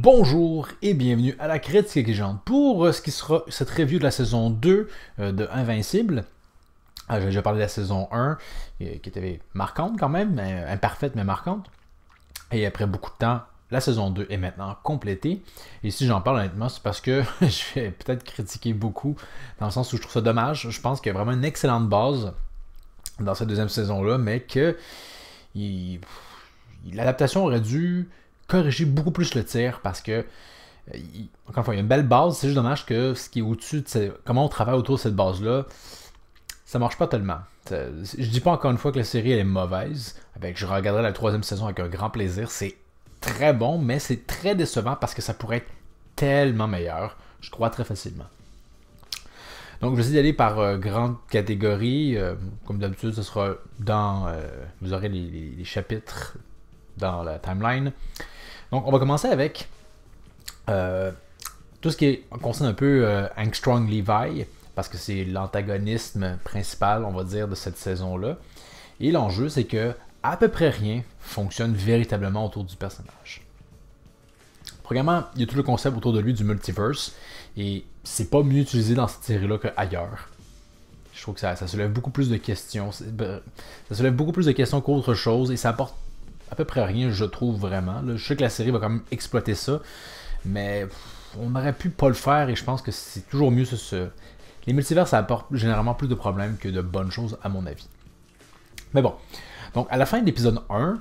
Bonjour et bienvenue à la Critique Exigeante pour ce qui sera cette review de la saison 2 de Invincible. J'ai déjà parlé de la saison 1 qui était marquante quand même, imparfaite mais marquante. Et après beaucoup de temps, la saison 2 est maintenant complétée. Et si j'en parle honnêtement, c'est parce que je vais peut-être critiquer beaucoup, dans le sens où je trouve ça dommage. Je pense qu'il y a vraiment une excellente base dans cette deuxième saison-là, mais que l'adaptation aurait dû corriger beaucoup plus le tir parce que, encore une fois, il y a une belle base. C'est juste dommage que ce qui est au-dessus de comment on travaille autour de cette base-là, ça marche pas tellement. Je dis pas encore une fois que la série elle est mauvaise. Je regarderai la troisième saison avec un grand plaisir. C'est très bon, mais c'est très décevant parce que ça pourrait être tellement meilleur. Je crois très facilement. Donc, je vais essayer d'aller par grande catégorie. Comme d'habitude, ce sera dans... vous aurez les chapitres dans la timeline. Donc, on va commencer avec tout ce qui concerne un peu Armstrong Levi, parce que c'est l'antagonisme principal, on va dire, de cette saison-là. Et l'enjeu, c'est que à peu près rien fonctionne véritablement autour du personnage. Premièrement, il y a tout le concept autour de lui du multiverse, et c'est pas mieux utilisé dans cette série-là qu'ailleurs. Je trouve que ça soulève beaucoup plus de questions. Ça soulève beaucoup plus de questions qu'autre chose, et ça apporte à peu près rien, je trouve vraiment. Là, je sais que la série va quand même exploiter ça, mais on aurait pu pas le faire, et je pense que c'est toujours mieux. Les multivers, ça apporte généralement plus de problèmes que de bonnes choses, à mon avis. Mais bon, donc à la fin de l'épisode 1,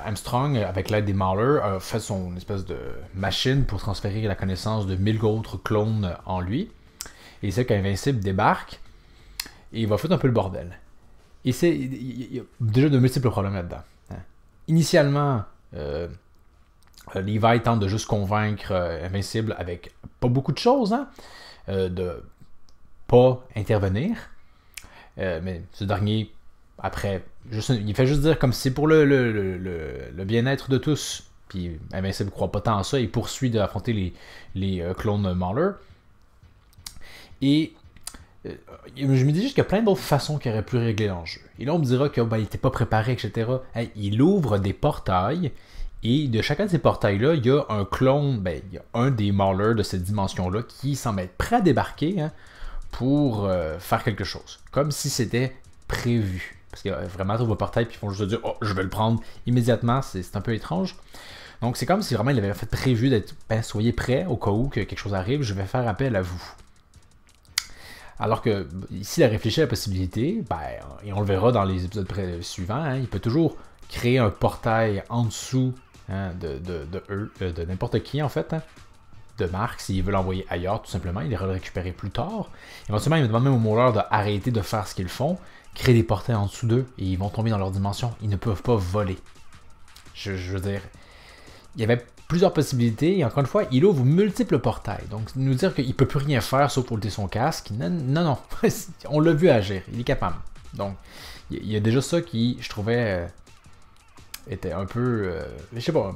Armstrong, avec l'aide des Mauler, a fait son espèce de machine pour transférer la connaissance de 1000 autres clones en lui. Et c'est qu'Invincible débarque, et il va foutre un peu le bordel. Et il y a déjà de multiples problèmes là-dedans. Initialement, Levi tente de juste convaincre Invincible avec pas beaucoup de choses, de pas intervenir. Mais ce dernier, après, il fait juste dire comme si c'est pour le bien-être de tous. Puis Invincible ne croit pas tant à ça, il poursuit d'affronter les clones Mauler. Et je me dis juste qu'il y a plein d'autres façons qu'il aurait pu régler l'enjeu. Et là, on me dira qu'il n'était pas préparé, etc. Hey, il ouvre des portails, et de chacun de ces portails-là, il y a un clone, il y a un des Mauler de cette dimension-là qui semble être prêt à débarquer pour faire quelque chose. Comme si c'était prévu. Parce qu'il y a vraiment un portail, puis ils font juste dire « Oh, je vais le prendre immédiatement », c'est un peu étrange. Donc c'est comme si vraiment il avait fait prévu d'être « Soyez prêts au cas où que quelque chose arrive, je vais faire appel à vous ». Alors que, s'il a réfléchi à la possibilité, et on le verra dans les épisodes suivants, il peut toujours créer un portail en dessous de n'importe qui, en fait, de Mark, s'il veut l'envoyer ailleurs, tout simplement, il ira le récupérer plus tard. Éventuellement, il demande même aux Mauler d'arrêter de faire ce qu'ils font, créer des portails en dessous d'eux, et ils vont tomber dans leur dimension. Ils ne peuvent pas voler. Je veux dire, il y avait plusieurs possibilités, et encore une fois, il ouvre multiples portails. Donc, nous dire qu'il ne peut plus rien faire sauf ôter son casque, non. On l'a vu agir, il est capable. Donc, il y a déjà ça qui, je trouvais, était un peu... je sais pas,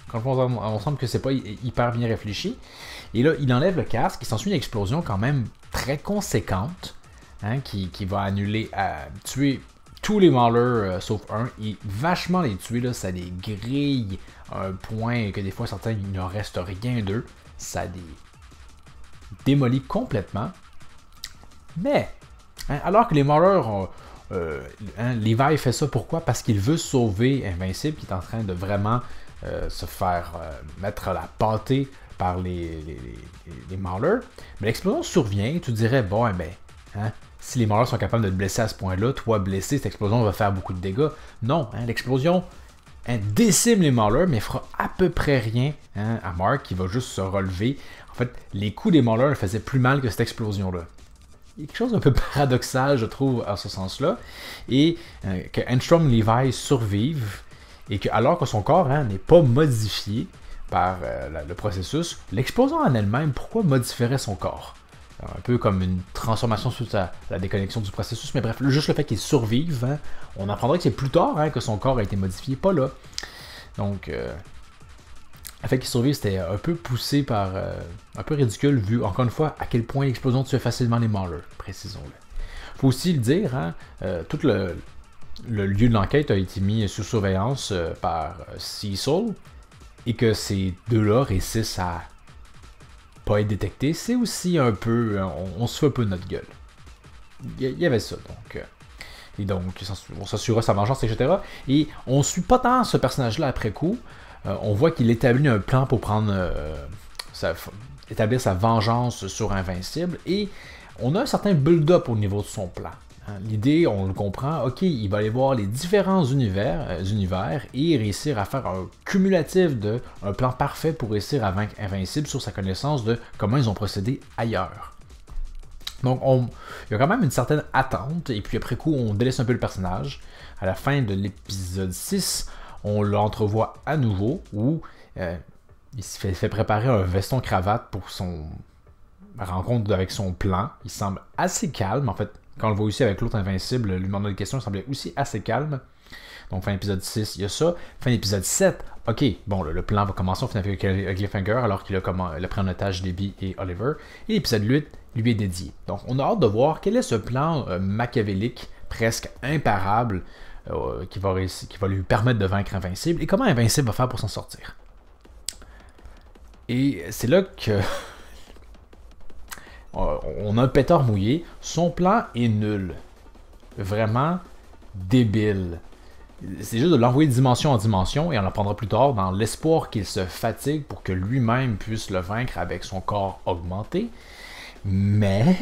quand on semble que c'est pas hyper bien réfléchi. Et là, il enlève le casque, il s'ensuit une explosion quand même très conséquente, qui va tuer tous les Mauler sauf un, et vachement les tuer, là, ça les grille à un point que des fois certains il ne reste rien d'eux, ça les démolit complètement. Mais, alors que les Mauler Levi fait ça pourquoi? Parce qu'il veut sauver Invincible, qui est en train de vraiment se faire mettre la pâtée par les Mauler. Mais l'explosion survient, tu dirais, bon, si les Mauler sont capables de te blesser à ce point-là, toi blessé, cette explosion va faire beaucoup de dégâts. Non, l'explosion décime les Mauler, mais fera à peu près rien à Mark, qui va juste se relever. En fait, les coups des Mauler faisaient plus mal que cette explosion-là. Il y a quelque chose d'un peu paradoxal, je trouve, à ce sens-là. Et que Armstrong Levi survive, et que alors que son corps n'est pas modifié par le processus, l'explosion en elle-même, pourquoi modifierait son corps? Un peu comme une transformation suite à la déconnexion du processus, mais bref, juste le fait qu'il survive, on apprendra que c'est plus tard que son corps a été modifié, pas là. Donc, le fait qu'il survive, c'était un peu poussé par... un peu ridicule, vu, encore une fois, à quel point l'explosion tue facilement les Mauler, précisons-le. Faut aussi le dire, tout le lieu de l'enquête a été mis sous surveillance par Cecil, et que ces deux-là réussissent à pas être détectés, c'est aussi un peu... On se fait un peu notre gueule. Il y avait ça, donc... et donc, on s'assurera sa vengeance, etc. Et on suit pas tant ce personnage-là après coup. On voit qu'il établit un plan pour prendre... établir sa vengeance sur Invincible. Et on a un certain build-up au niveau de son plan. L'idée, on le comprend, ok, il va aller voir les différents univers et réussir à faire un cumulatif un plan parfait pour réussir à vaincre Invincible sur sa connaissance de comment ils ont procédé ailleurs. Donc, il y a quand même une certaine attente, et puis après coup, on délaisse un peu le personnage. À la fin de l'épisode 6, on l'entrevoit à nouveau, où il se fait préparer un veston-cravate pour son rencontre avec son plan. Il semble assez calme, en fait. Quand on le voit aussi avec l'autre Invincible, lui demandant des questions, il semblait aussi assez calme. Donc, fin épisode 6, il y a ça. Fin épisode 7, ok, bon, le plan va commencer, on finit avec Cliffhanger, alors qu'il a pris en otage Debbie et Oliver. Et l'épisode 8 lui est dédié. Donc, on a hâte de voir quel est ce plan machiavélique, presque imparable, qui va lui permettre de vaincre Invincible, et comment Invincible va faire pour s'en sortir. Et c'est là que... on a un pétard mouillé. Son plan est nul. Vraiment débile. C'est juste de l'envoyer de dimension en dimension, et on l'apprendra plus tard, dans l'espoir qu'il se fatigue pour que lui-même puisse le vaincre avec son corps augmenté. Mais...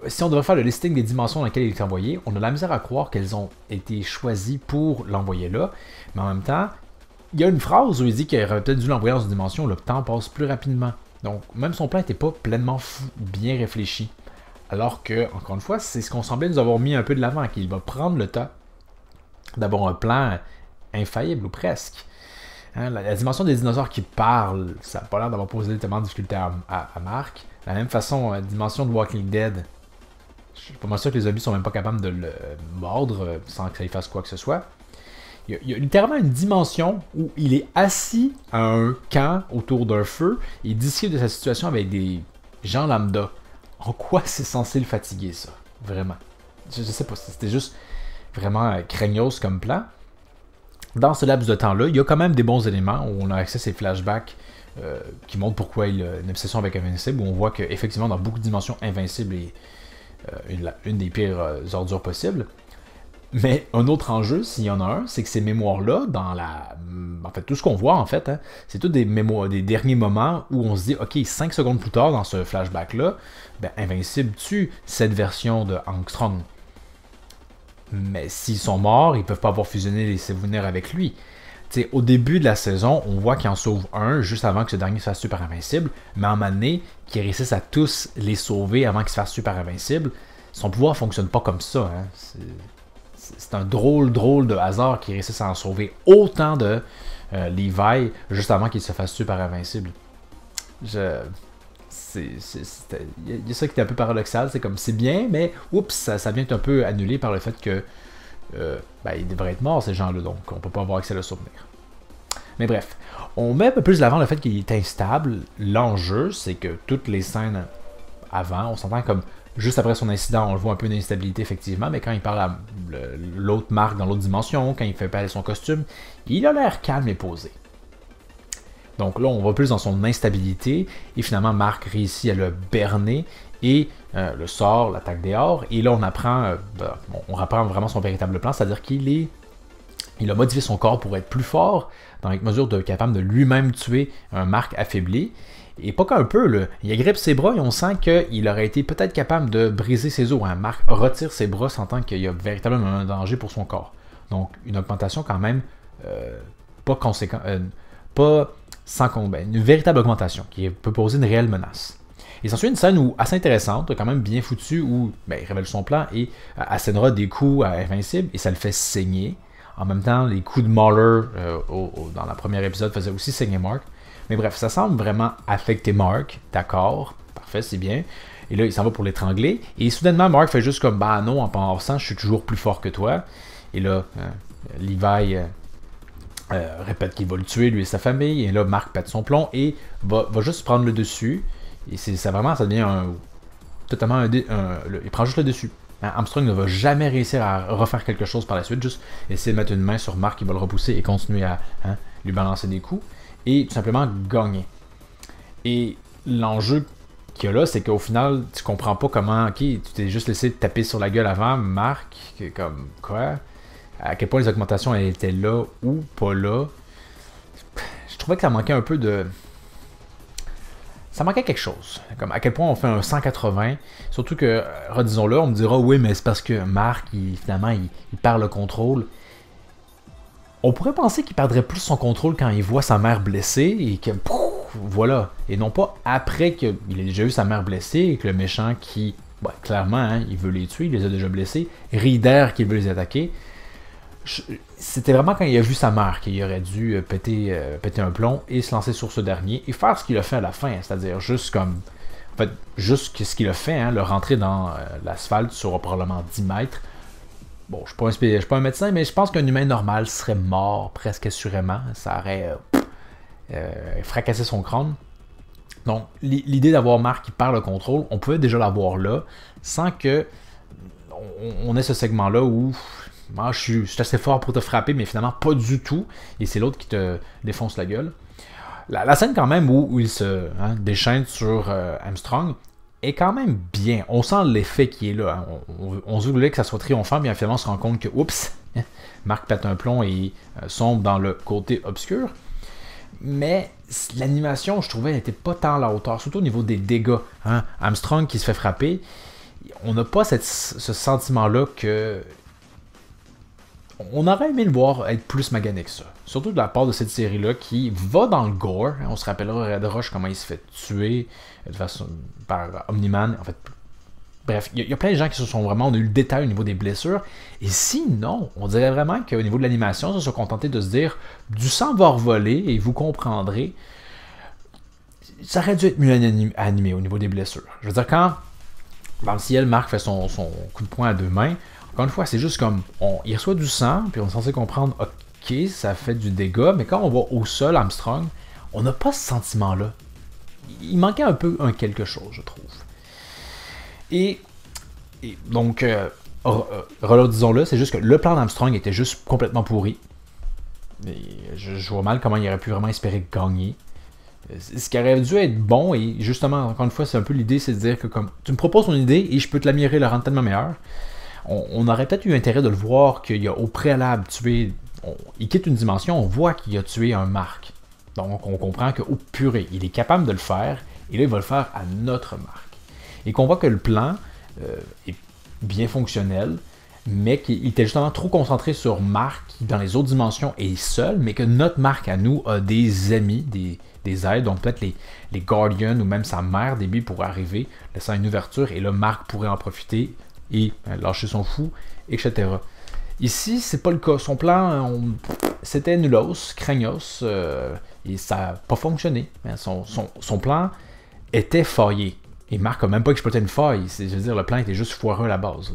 si on devait faire le listing des dimensions dans lesquelles il est envoyé, on a la misère à croire qu'elles ont été choisies pour l'envoyer là. Mais en même temps, il y a une phrase où il dit qu'il aurait peut-être dû l'envoyer dans une dimension où le temps passe plus rapidement. Donc, même son plan n'était pas pleinement bien réfléchi. Alors que, encore une fois, c'est ce qu'on semblait nous avoir mis un peu de l'avant, qu'il va prendre le temps d'avoir un plan infaillible ou presque. Hein, la dimension des dinosaures qui parlent, ça n'a pas l'air d'avoir posé tellement de difficultés à Mark. De la même façon, la dimension de Walking Dead, je suis pas mal sûr que les zombies sont même pas capables de le mordre sans que ça lui fasse quoi que ce soit. Il y a littéralement une dimension où il est assis à un camp autour d'un feu et discute de sa situation avec des gens lambda. En quoi c'est censé le fatiguer, ça? Vraiment. Je sais pas, c'était juste vraiment craignos comme plan. Dans ce laps de temps-là, il y a quand même des bons éléments où on a accès à ces flashbacks qui montrent pourquoi il a une obsession avec Invincible, où on voit qu'effectivement, dans beaucoup de dimensions, Invincible est une des pires ordures possibles. Mais un autre enjeu, s'il y en a un, c'est que ces mémoires-là, en fait, tout ce qu'on voit, en fait, hein, c'est tous des mémoires, des derniers moments où on se dit, ok, 5 secondes plus tard, dans ce flashback-là, ben, Invincible tue cette version de Armstrong. Mais s'ils sont morts, ils peuvent pas avoir fusionné les souvenirs avec lui. T'sais, au début de la saison, on voit qu'il en sauve un juste avant que ce dernier se fasse tuer par Invincible, mais en année, qu'ils réussissent à tous les sauver avant qu'ils se fassent tuer par Invincible, son pouvoir fonctionne pas comme ça. Hein. C'est un drôle de hasard qu'ils réussissent à en sauver autant de Levi juste avant qu'il se fasse tuer par Invincible. Il y a ça qui est un peu paradoxal, c'est comme c'est bien, mais oups, ça vient un peu annulé par le fait que ils devraient être morts ces gens-là, donc on peut pas avoir accès à le souvenir. Mais bref, on met un peu plus l'avant le fait qu'il est instable. L'enjeu, c'est que toutes les scènes avant, on s'entend comme juste après son incident, on le voit un peu d'instabilité effectivement, mais quand il parle à l'autre Mark dans l'autre dimension, quand il fait parler son costume, il a l'air calme et posé. Donc là, on va plus dans son instabilité, et finalement, Mark réussit à le berner, et le sort, l'attaque des Horreurs, et là, on apprend vraiment son véritable plan, c'est-à-dire qu'il a modifié son corps pour être plus fort, dans la mesure de capable de lui-même tuer un Mark affaibli, et pas qu'un peu, là, il agrippe ses bras, et on sent qu'il aurait été peut-être capable de briser ses os. Hein. Mark retire ses bras, sentant qu'il y a véritablement un danger pour son corps. Donc, une augmentation quand même pas conséquente, pas sans combat, une véritable augmentation qui peut poser une réelle menace. Et s'ensuit une scène assez intéressante, quand même bien foutue, où il révèle son plan et assénera des coups à Invincible et ça le fait saigner. En même temps, les coups de Mauler dans la première épisode faisaient aussi saigner Mark. Mais bref, ça semble vraiment affecter Mark, d'accord, parfait, c'est bien. Et là, il s'en va pour l'étrangler. Et soudainement, Mark fait juste comme, bah non, en passant, je suis toujours plus fort que toi. Et là, Levi répète qu'il va le tuer, lui et sa famille. Et là, Mark pète son plomb et va juste prendre le dessus. Et ça devient totalement il prend juste le dessus. Hein, Armstrong ne va jamais réussir à refaire quelque chose par la suite, juste essayer de mettre une main sur Mark qui va le repousser et continuer à lui balancer des coups, et tout simplement gagner. Et l'enjeu qu'il y a là, c'est qu'au final, tu comprends pas comment, ok, tu t'es juste laissé taper sur la gueule avant, Mark, comme quoi, à quel point les augmentations étaient là ou pas là. Je trouvais que ça manquait un peu de... Ça manquait quelque chose. Comme à quel point on fait un 180. Surtout que, redisons-le, on me dira, oui, mais c'est parce que Mark, finalement, il perd le contrôle. On pourrait penser qu'il perdrait plus son contrôle quand il voit sa mère blessée et que, pouf, voilà. Et non pas après qu'il ait déjà eu sa mère blessée et que le méchant qui, clairement, hein, il veut les tuer, il les a déjà blessés, rit d'air qu'il veut les attaquer. C'était vraiment quand il a vu sa mère qu'il aurait dû péter un plomb et se lancer sur ce dernier et faire ce qu'il a fait à la fin, c'est-à-dire juste comme... En fait, juste ce qu'il a fait, hein, le rentrer dans l'asphalte sur probablement 10 mètres. Bon, je ne suis pas un médecin, mais je pense qu'un humain normal serait mort presque assurément. Ça aurait fracassé son crâne. Donc, l'idée d'avoir Mark qui perd le contrôle, on pouvait déjà l'avoir là, sans que on ait ce segment-là où je suis assez fort pour te frapper, mais finalement pas du tout. Et c'est l'autre qui te défonce la gueule. La scène quand même où il se déchaîne sur Armstrong est quand même bien. On sent l'effet qui est là. Hein. On se voulait que ça soit triomphant, mais finalement on se rend compte que, oups, Mark pète un plomb et sombre dans le côté obscur. Mais l'animation, je trouvais, n'était pas tant à la hauteur, surtout au niveau des dégâts. Hein. Armstrong qui se fait frapper, on n'a pas ce sentiment-là que... On aurait aimé le voir être plus magané que ça. Surtout de la part de cette série-là qui va dans le gore. On se rappellera Red Rush comment il se fait tuer de façon, par Omni-Man. En fait, bref, il y a plein de gens qui se sont vraiment... On a eu le détail au niveau des blessures. Et sinon, on dirait vraiment qu'au niveau de l'animation, ils se sont contentés de se dire du sang va revoler et vous comprendrez. Ça aurait dû être mieux animé au niveau des blessures. Je veux dire, quand dans le ciel, Mark fait son coup de poing à deux mains, encore une fois, c'est juste comme, il reçoit du sang, puis on est censé comprendre, ok, ça fait du dégât, mais quand on va au sol, Armstrong, on n'a pas ce sentiment-là. Il manquait un peu un quelque chose, je trouve. Et donc, disons-le, c'est juste que le plan d'Armstrong était juste complètement pourri. Et je vois mal comment il aurait pu vraiment espérer gagner. Ce qui aurait dû être bon, et justement, encore une fois, c'est un peu l'idée, c'est de dire que comme tu me proposes ton idée et je peux te l'améliorer, la rendre tellement meilleure. On aurait peut-être eu intérêt de le voir qu'il a au préalable tué. Il quitte une dimension, on voit qu'il a tué un Mark. Donc on comprend que, oh purée, il est capable de le faire, et là il va le faire à notre Mark. Et qu'on voit que le plan est bien fonctionnel, mais qu'il était justement trop concentré sur Mark qui dans les autres dimensions est seul, mais que notre Mark à nous a des amis, des aides, donc peut-être les Guardians ou même sa mère début pourrait arriver, laissant une ouverture, et là Mark pourrait en profiter et lâcher son fou, etc. Ici, c'est pas le cas. Son plan, c'était nulos, craignos, et ça n'a pas fonctionné. Son plan était faillé. Et Mark n'a même pas exploité une faille. Je veux dire, le plan était juste foireux à la base.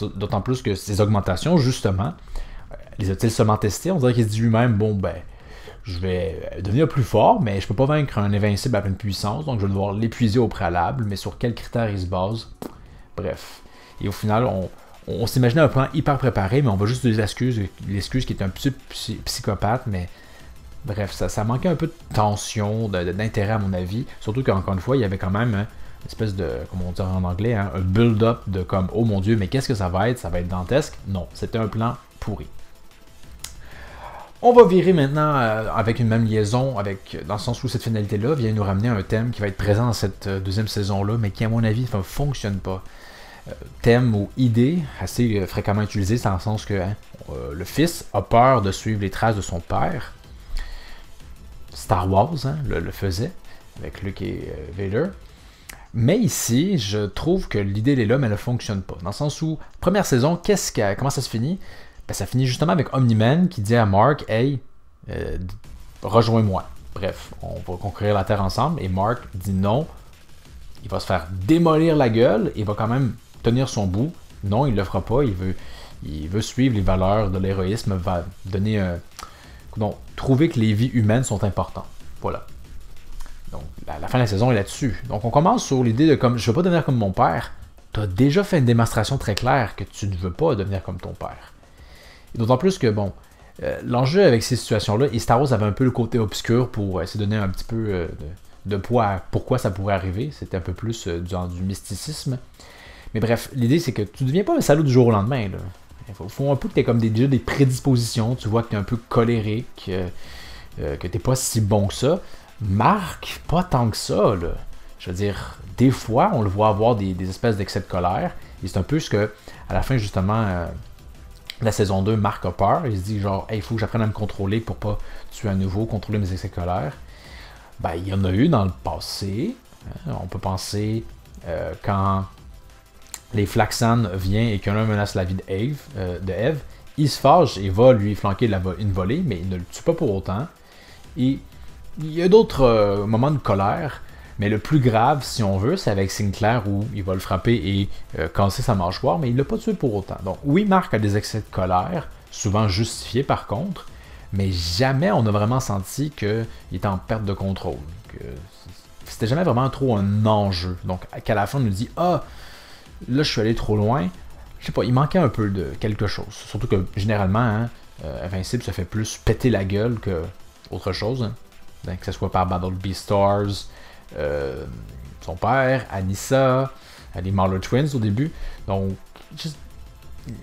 D'autant plus que ces augmentations, justement, les a-t-il seulement testés? On dirait qu'il se dit lui-même, bon, ben, je vais devenir plus fort, mais je peux pas vaincre un invincible à pleine puissance, donc je vais devoir l'épuiser au préalable, mais sur quels critères il se base? Bref. Et au final, on s'imaginait un plan hyper préparé, mais on va juste utiliser l'excuse qui est un petit psychopathe, mais bref, ça manquait un peu de tension, d'intérêt à mon avis, surtout qu'encore une fois, il y avait quand même une espèce de, comme on dit en anglais, un build-up de comme, oh mon dieu, mais qu'est-ce que ça va être dantesque? Non, c'était un plan pourri. On va virer maintenant avec une même liaison, dans le sens où cette finalité-là vient nous ramener à un thème qui va être présent dans cette deuxième saison-là, mais qui, à mon avis, ne fonctionne pas. Thème ou idée assez fréquemment utilisé, c'est dans le sens que le fils a peur de suivre les traces de son père. Star Wars le faisait, avec Luke et Vader. Mais ici, je trouve que l'idée elle est là, mais elle ne fonctionne pas. Dans le sens où, première saison, comment ça se finit? Ben, ça finit justement avec Omni-Man qui dit à Mark, hey, rejoins-moi. Bref, on va conquérir la Terre ensemble. Et Mark dit non. Il va se faire démolir la gueule. Il va quand même tenir son bout. Non, il ne le fera pas. Il veut suivre les valeurs de l'héroïsme. Va donner donc, trouver que les vies humaines sont importantes. Voilà. Donc, la fin de la saison est là-dessus. Donc, on commence sur l'idée de comme je ne veux pas devenir comme mon père. tu as déjà fait une démonstration très claire que tu ne veux pas devenir comme ton père. Et d'autant plus que, bon, l'enjeu avec ces situations-là, et Star Wars avait un peu le côté obscur pour essayer de donner un petit peu de poids à pourquoi ça pourrait arriver. C'était un peu plus du mysticisme. Mais bref, l'idée c'est que tu ne deviens pas un salaud du jour au lendemain. Là. Il faut un peu que tu aies comme déjà des prédispositions. Tu vois que tu es un peu colérique, que tu n'es pas si bon que ça. Marc, pas tant que ça. Là. Je veux dire, des fois, on le voit avoir des espèces d'excès de colère. Et c'est un peu ce que, à la fin, justement, la saison 2, Marc a peur. Il se dit genre, hey, il faut que j'apprenne à me contrôler pour pas tuer à nouveau, contrôler mes excès de colère. Ben, il y en a eu dans le passé. Hein. On peut penser quand les Flaxan vient et qu'un menace la vie de Eve, il se fâche et va lui flanquer une volée, mais il ne le tue pas pour autant. Et il y a d'autres moments de colère, mais le plus grave, si on veut, c'est avec Sinclair où il va le frapper et casser sa mâchoire, mais il ne l'a pas tué pour autant. Donc oui, Marc a des excès de colère, souvent justifiés par contre, mais jamais on a vraiment senti qu'il était en perte de contrôle. C'était jamais vraiment trop un enjeu. Donc qu'à la fin on nous dit « Ah, là je suis allé trop loin », je sais pas, il manquait un peu de quelque chose. Surtout que généralement, hein, Invincible se fait plus péter la gueule que autre chose. Hein. Donc, que ce soit par Battle Beastars, son père, Anissa, les Marlowe Twins au début. Donc,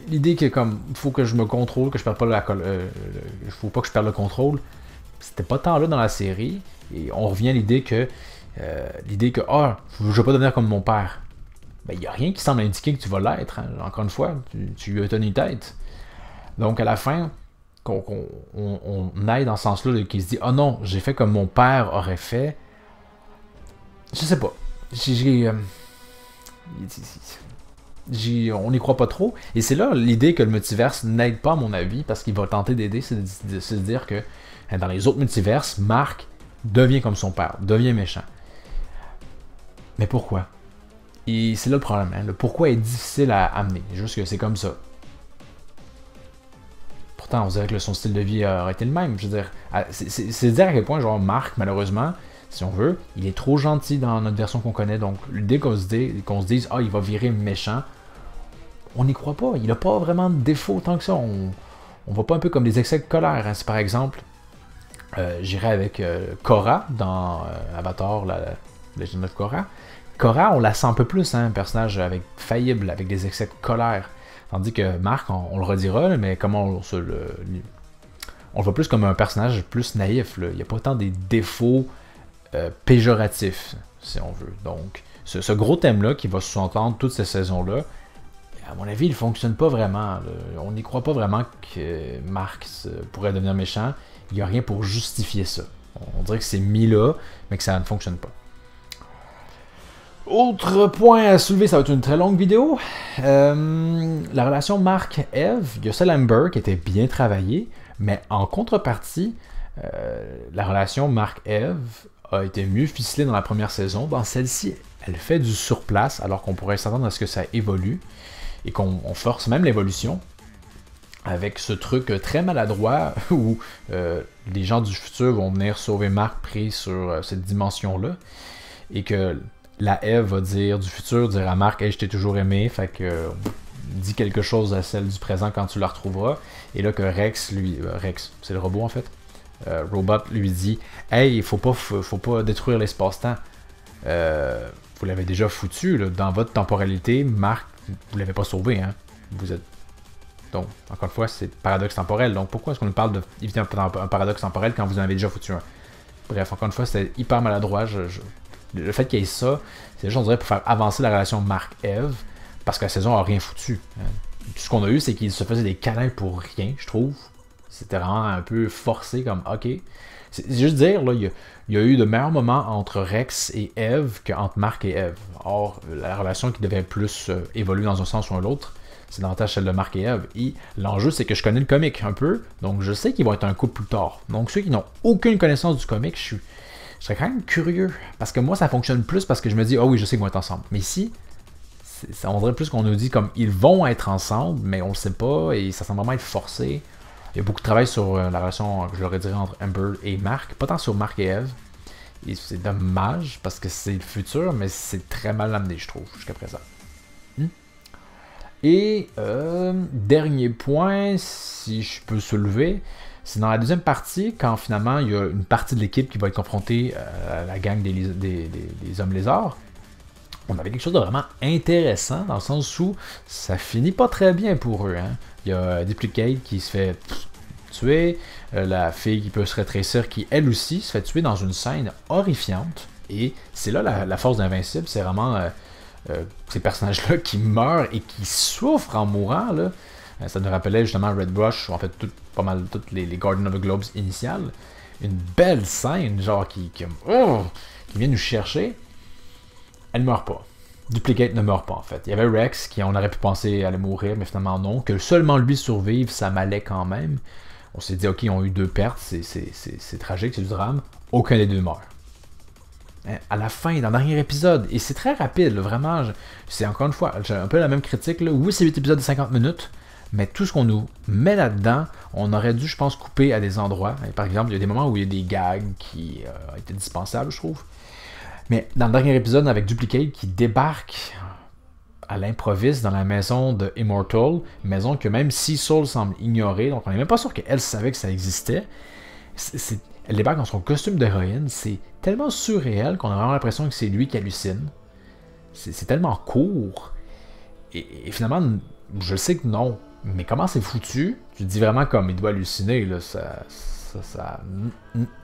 l'idée que comme il faut que je me contrôle, que je perde pas faut pas que je perde le contrôle, c'était pas tant là dans la série. Et on revient à l'idée que je veux pas devenir comme mon père. Ben, il n'y a rien qui semble indiquer que tu vas l'être. Hein. Encore une fois, tu lui as tenu tête. Donc, à la fin, on aille dans ce sens-là, qui se dit « Ah non, j'ai fait comme mon père aurait fait. » Je sais pas. On n'y croit pas trop. Et c'est là l'idée que le multiverse n'aide pas, à mon avis, parce qu'il va tenter d'aider, c'est de se dire que dans les autres multiverses, Marc devient comme son père, devient méchant. Mais pourquoi? Et c'est là le problème. Hein? Le pourquoi est difficile à amener. Juste que c'est comme ça. Pourtant, on dirait que son style de vie aurait été le même. Je veux dire, c'est dire à quel point, genre, Marc, malheureusement, si on veut, il est trop gentil dans notre version qu'on connaît. Donc, dès qu'on se dise, ah, il va virer méchant, on n'y croit pas. Il n'a pas vraiment de défaut tant que ça. On voit pas un peu comme des excès de colère. Hein? C'est par exemple, j'irais avec Korra dans Avatar, la Légende de Korra. Korra, on la sent un peu plus, hein, un personnage faillible, avec des excès de colère. Tandis que Marc, on le redira, mais comment on le voit plus comme un personnage plus naïf. Là. Il n'y a pas tant des défauts péjoratifs, si on veut. Donc, ce gros thème-là qui va sous-entendre toute cette saison-là, à mon avis, il ne fonctionne pas vraiment. Là. On n'y croit pas vraiment que Marc pourrait devenir méchant. Il n'y a rien pour justifier ça. On dirait que c'est mis là, mais que ça ne fonctionne pas. Autre point à soulever, ça va être une très longue vidéo. La relation Marc-Eve, il y a celle Amber qui était bien travaillée, mais en contrepartie, la relation Marc-Eve a été mieux ficelée dans la première saison. Dans celle-ci, elle fait du surplace, alors qu'on pourrait s'attendre à ce que ça évolue, et qu'on force même l'évolution, avec ce truc très maladroit où les gens du futur vont venir sauver Marc pris sur cette dimension-là, et que la Eve va dire à Marc, hey, je t'ai toujours aimé, fait que dis quelque chose à celle du présent quand tu la retrouveras. Et là que Rex, c'est le robot en fait, Robot lui dit, hey, faut pas détruire l'espace-temps. Vous l'avez déjà foutu, là, dans votre temporalité, Marc, vous l'avez pas sauvé, hein. Vous êtes. Donc, encore une fois, c'est paradoxe temporel. Donc pourquoi est-ce qu'on nous parle d'éviter un paradoxe temporel quand vous en avez déjà foutu un? Bref, encore une fois, c'était hyper maladroit. Le fait qu'il y ait ça, c'est juste, on dirait, pour faire avancer la relation Marc-Eve, parce que la saison a rien foutu. Tout ce qu'on a eu, c'est qu'ils se faisaient des câlins pour rien, je trouve. C'était vraiment un peu forcé, comme, ok. C'est juste dire, là, il y a eu de meilleurs moments entre Rex et Eve qu'entre Marc et Eve. Or, la relation qui devait plus évoluer dans un sens ou un autre, c'est davantage celle de Marc et Eve. Et l'enjeu, c'est que je connais le comic un peu, donc je sais qu'ils vont être un couple plus tard. Donc ceux qui n'ont aucune connaissance du comic, je serais quand même curieux. Parce que moi, ça fonctionne plus parce que je me dis, ah oui, je sais qu'ils vont être ensemble. Mais ici, on dirait plus qu'on nous dit comme ils vont être ensemble, mais on le sait pas et ça semble vraiment être forcé. Il y a beaucoup de travail sur la relation, je l'aurais dit, entre Amber et Marc. Pas tant sur Marc et Eve. Et c'est dommage parce que c'est le futur, mais c'est très mal amené, je trouve, jusqu'à présent. Et dernier point, si je peux soulever, c'est dans la deuxième partie, quand finalement il y a une partie de l'équipe qui va être confrontée à la gang des hommes lézards. On avait quelque chose de vraiment intéressant, dans le sens où ça finit pas très bien pour eux. Hein. Il y a Duplicate qui se fait tuer, la fille qui peut se rétrécir qui, elle aussi, se fait tuer dans une scène horrifiante. Et c'est là la force d'Invincible, c'est vraiment ces personnages-là qui meurent et qui souffrent en mourant. Là. Ça nous rappelait justement Red Brush, ou en fait pas mal toutes les Guardians of the Globes initiales. Une belle scène, genre qui vient nous chercher. Elle ne meurt pas. Duplicate ne meurt pas en fait. Il y avait Rex qui on aurait pu penser allait mourir, mais finalement non. Que seulement lui survive, ça m'allait quand même. On s'est dit ok, ils ont eu 2 pertes, c'est tragique, c'est du drame. Aucun des 2 meurt. À la fin, dans le dernier épisode, et c'est très rapide, là, vraiment, c'est encore une fois, j'ai un peu la même critique. Là. Oui, c'est 8 épisodes de 50 minutes, mais tout ce qu'on nous met là-dedans, on aurait dû, je pense, couper à des endroits. Et par exemple, il y a des moments où il y a des gags qui étaient dispensables, je trouve. Mais dans le dernier épisode, avec Duplicate qui débarque à l'improviste dans la maison de Immortal, maison que même Sea Soul semble ignorer, donc on n'est même pas sûr qu'elle savait que ça existait. Elle débarque dans son costume d'héroïne, c'est tellement surréel qu'on a vraiment l'impression que c'est lui qui hallucine. C'est tellement court. Et finalement, je sais que non, mais comment c'est foutu? Tu te dis vraiment comme il doit halluciner, là,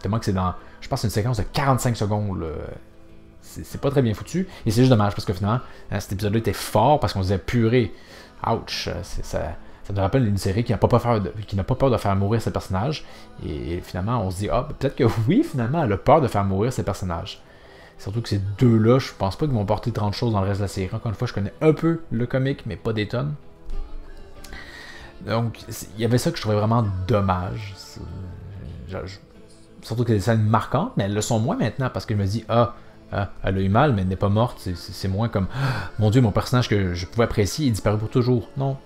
tellement que c'est dans, je pense, une séquence de 45 secondes, là. C'est pas très bien foutu, et c'est juste dommage, parce que finalement, cet épisode-là était fort, parce qu'on se disait, purée, ouch, ça nous rappelle une série qui n'a pas peur de faire mourir ses personnages, et finalement, on se dit, peut-être que oui, finalement, elle a peur de faire mourir ses personnages. Surtout que ces deux-là, je pense pas qu'ils vont porter 30 choses dans le reste de la série. Encore une fois, je connais un peu le comic, mais pas des tonnes. Donc, il y avait ça que je trouvais vraiment dommage. Surtout que c'est des scènes marquantes, mais elles le sont moins maintenant, parce que je me dis, elle a eu mal, mais elle n'est pas morte. C'est moins comme, mon Dieu, mon personnage que je pouvais apprécier, il disparaît pour toujours. Non.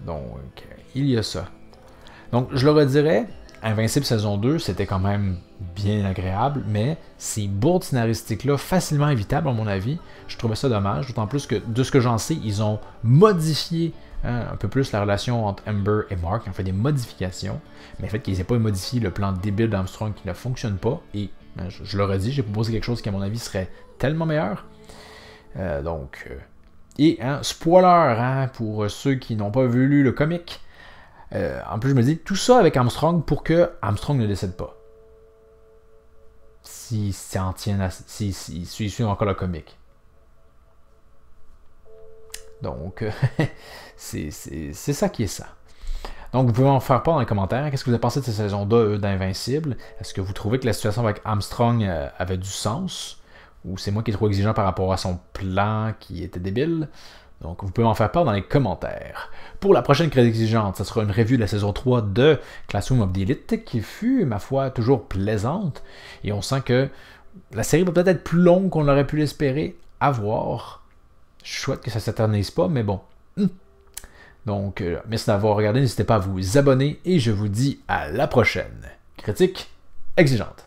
Donc, il y a ça. Donc, je le redirais, Invincible saison 2, c'était quand même bien agréable, mais ces bourdes scénaristiques-là, facilement évitables à mon avis, je trouvais ça dommage, d'autant plus que, de ce que j'en sais, ils ont modifié un peu plus la relation entre Amber et Mark, ils ont fait des modifications, mais le fait qu'ils n'aient pas modifié le plan débile d'Armstrong qui ne fonctionne pas, et je le redis, j'ai proposé quelque chose qui à mon avis serait tellement meilleur. Spoiler pour ceux qui n'ont pas lu le comic, en plus je me dis, tout ça avec Armstrong pour que Armstrong ne décède pas. S'il suit encore le comic. Donc, c'est ça qui est ça. Donc, vous pouvez en faire part dans les commentaires. Qu'est-ce que vous avez pensé de cette saison 2 d'Invincible? Est-ce que vous trouvez que la situation avec Armstrong avait du sens? Ou c'est moi qui est trop exigeant par rapport à son plan qui était débile? Donc, vous pouvez en faire part dans les commentaires. Pour la prochaine critique exigeante, ce sera une review de la saison 3 de Classroom of the Elite, qui fut, ma foi, toujours plaisante. Et on sent que la série va peut-être être plus longue qu'on aurait pu l'espérer. À voir. Je souhaite que ça ne s'éternise pas, mais bon. Donc, merci d'avoir regardé. N'hésitez pas à vous abonner et je vous dis à la prochaine. Critique exigeante.